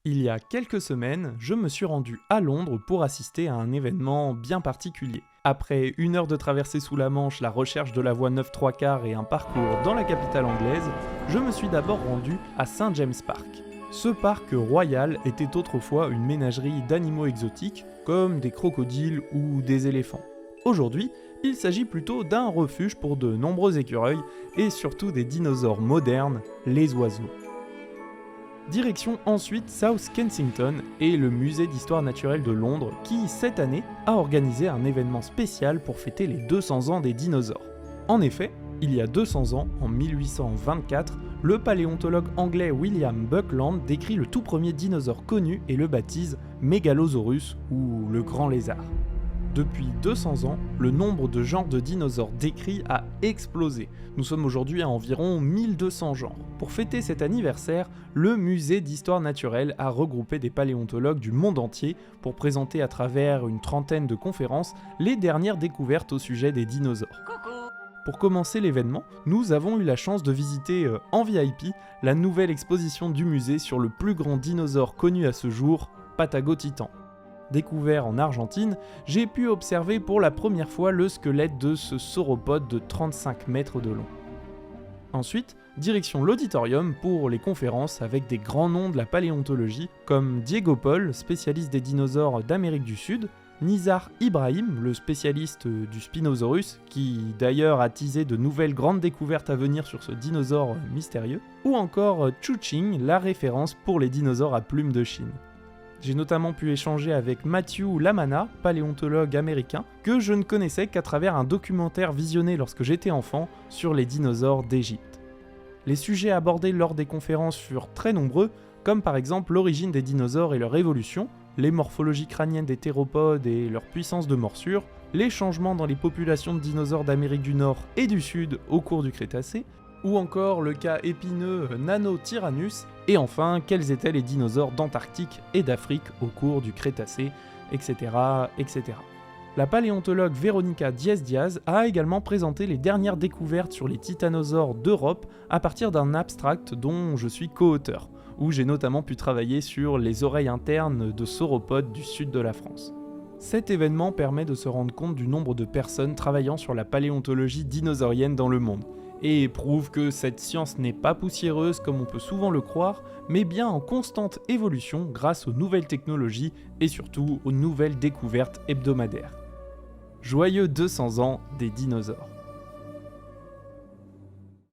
Il y a quelques semaines, je me suis rendu à Londres pour assister à un événement bien particulier. Après 1 heure de traversée sous la Manche, la recherche de la voie 9 3 quarts et un parcours dans la capitale anglaise, je me suis d'abord rendu à St James Park. Ce parc royal était autrefois une ménagerie d'animaux exotiques comme des crocodiles ou des éléphants. Aujourd'hui, il s'agit plutôt d'un refuge pour de nombreux écureuils et surtout des dinosaures modernes, les oiseaux. Direction ensuite South Kensington et le musée d'histoire naturelle de Londres qui, cette année, a organisé un événement spécial pour fêter les 200 ans des dinosaures. En effet, il y a 200 ans, en 1824, le paléontologue anglais William Buckland décrit le tout premier dinosaure connu et le baptise Megalosaurus ou le grand lézard. Depuis 200 ans, le nombre de genres de dinosaures décrits a explosé. Nous sommes aujourd'hui à environ 1200 genres. Pour fêter cet anniversaire, le musée d'histoire naturelle a regroupé des paléontologues du monde entier pour présenter à travers une trentaine de conférences les dernières découvertes au sujet des dinosaures. Pour commencer l'événement, nous avons eu la chance de visiter en VIP la nouvelle exposition du musée sur le plus grand dinosaure connu à ce jour, Patagotitan. Découvert en Argentine, j'ai pu observer pour la première fois le squelette de ce sauropode de 35 mètres de long. Ensuite, direction l'auditorium pour les conférences avec des grands noms de la paléontologie comme Diego Paul, spécialiste des dinosaures d'Amérique du Sud, Nizar Ibrahim, le spécialiste du Spinosaurus, qui d'ailleurs a teasé de nouvelles grandes découvertes à venir sur ce dinosaure mystérieux, ou encore Chu Qing, la référence pour les dinosaures à plumes de Chine. J'ai notamment pu échanger avec Matthew Lamana, paléontologue américain, que je ne connaissais qu'à travers un documentaire visionné lorsque j'étais enfant sur les dinosaures d'Égypte. Les sujets abordés lors des conférences furent très nombreux, comme par exemple l'origine des dinosaures et leur évolution, les morphologies crâniennes des théropodes et leur puissance de morsure, les changements dans les populations de dinosaures d'Amérique du Nord et du Sud au cours du Crétacé, ou encore le cas épineux Nanotyrannus, et enfin quels étaient les dinosaures d'Antarctique et d'Afrique au cours du Crétacé, etc. etc. La paléontologue Veronica Diaz-Diaz a également présenté les dernières découvertes sur les titanosaures d'Europe à partir d'un abstract dont je suis co-auteur, où j'ai notamment pu travailler sur les oreilles internes de sauropodes du sud de la France. Cet événement permet de se rendre compte du nombre de personnes travaillant sur la paléontologie dinosaurienne dans le monde, et prouve que cette science n'est pas poussiéreuse comme on peut souvent le croire, mais bien en constante évolution grâce aux nouvelles technologies et surtout aux nouvelles découvertes hebdomadaires. Joyeux 200 ans des dinosaures.